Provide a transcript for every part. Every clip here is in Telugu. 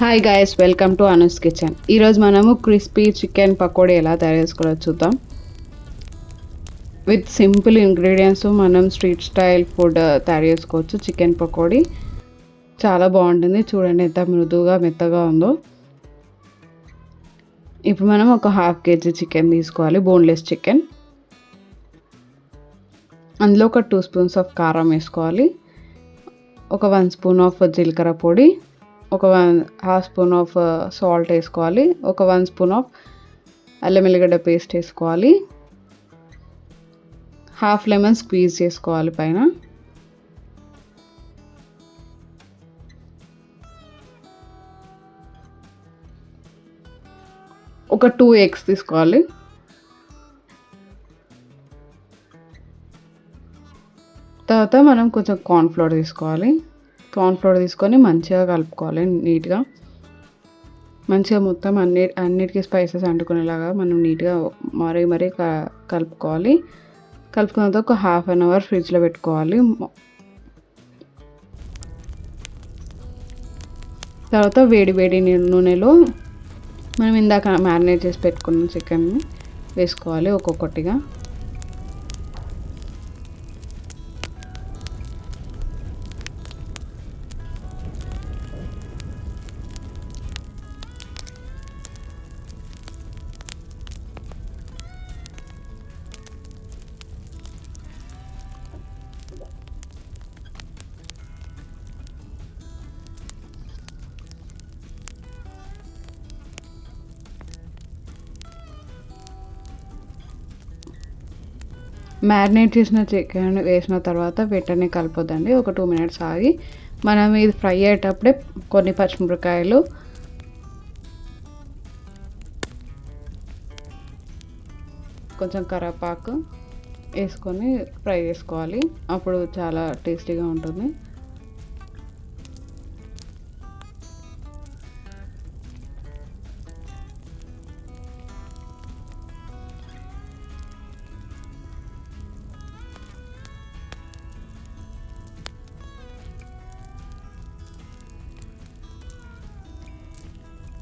Hi guys, welcome to Anu's kitchen. ఈరోజు మనము క్రిస్పీ చికెన్ పకోడీ ఎలా తయారు చేసుకోవాలో చూద్దాం. విత్ సింపుల్ ఇంగ్రీడియంట్స్ మనం స్ట్రీట్ స్టైల్ ఫుడ్ తయారు చేసుకోవచ్చు. చికెన్ పకోడీ చాలా బాగుంటుంది. చూడండి ఎంత మృదువుగా మెత్తగా ఉందో. ఇప్పుడు మనం ఒక ½ kg చికెన్ తీసుకోవాలి, బోన్లెస్ చికెన్. అందులో ఒక 2 స్పూన్స్ ఆఫ్ కారం వేసుకోవాలి, ఒక 1 స్పూన్ ఆఫ్ జీలకర్ర పొడి, ఒక ½ స్పూన్ ఆఫ్ సాల్ట్ వేసుకోవాలి, ఒక 1 స్పూన్ ఆఫ్ అల్లం ఎల్లిగడ్డ పేస్ట్ వేసుకోవాలి, ½ లెమన్ స్క్వీజ్ చేసుకోవాలి పైన. ఒక 2 ఎగ్స్ తీసుకోవాలి. తర్వాత మనం కొంచెం కార్న్ఫ్లోర్ తీసుకోవాలి. కార్న్ఫ్లోర్ తీసుకొని మంచిగా కలుపుకోవాలి నీట్గా. మంచిగా మొత్తం అన్నిటికీ స్పైసెస్ అంటుకునేలాగా మనం నీట్గా మరీ కలుపుకోవాలి. కలుపుకున్న తర్వాత ఒక ½ an hour ఫ్రిడ్జ్లో పెట్టుకోవాలి. తర్వాత వేడి నూనెలో మనం ఇందాక మ్యారినేట్ చేసి పెట్టుకున్న చికెన్ని వేసుకోవాలి ఒక్కొక్కటిగా. మ్యారినేట్ చేసిన చికెన్ వేసిన తర్వాత వెంటనే కలపొద్దండి. ఒక 2 minutes ఆగి మనం ఇది ఫ్రై అయ్యేటప్పుడే కొన్ని పచ్చిమిరపకాయలు, కొంచెం కరివేపాకు వేసుకొని ఫ్రై చేసుకోవాలి. అప్పుడు చాలా టేస్టీగా ఉంటుంది.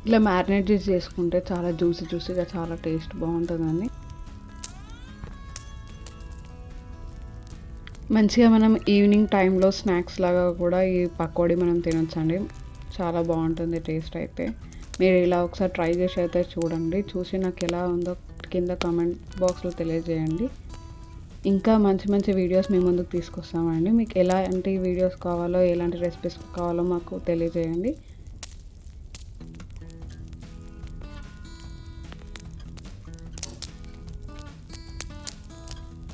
ఇలా మ్యారినేట్ చేసి చేసుకుంటే చాలా జ్యూసీగా చాలా టేస్ట్ బాగుంటుందండి. మంచిగా మనం ఈవినింగ్ టైంలో స్నాక్స్ లాగా కూడా ఈ పకోడీ మనం తినొచ్చండి. చాలా బాగుంటుంది టేస్ట్ అయితే. మీరు ఇలా ఒకసారి ట్రై చేసి అయితే చూడండి. చూసి నాకు ఎలా ఉందో కింద కామెంట్ బాక్స్లో తెలియజేయండి. ఇంకా మంచి వీడియోస్ మీ ముందుకు తీసుకొస్తామండి. మీకు ఎలాంటి వీడియోస్ కావాలో, ఎలాంటి రెసిపీస్ కావాలో మాకు తెలియజేయండి.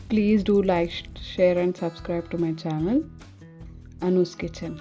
Please do like, share and subscribe to my channel, Anu's Kitchen.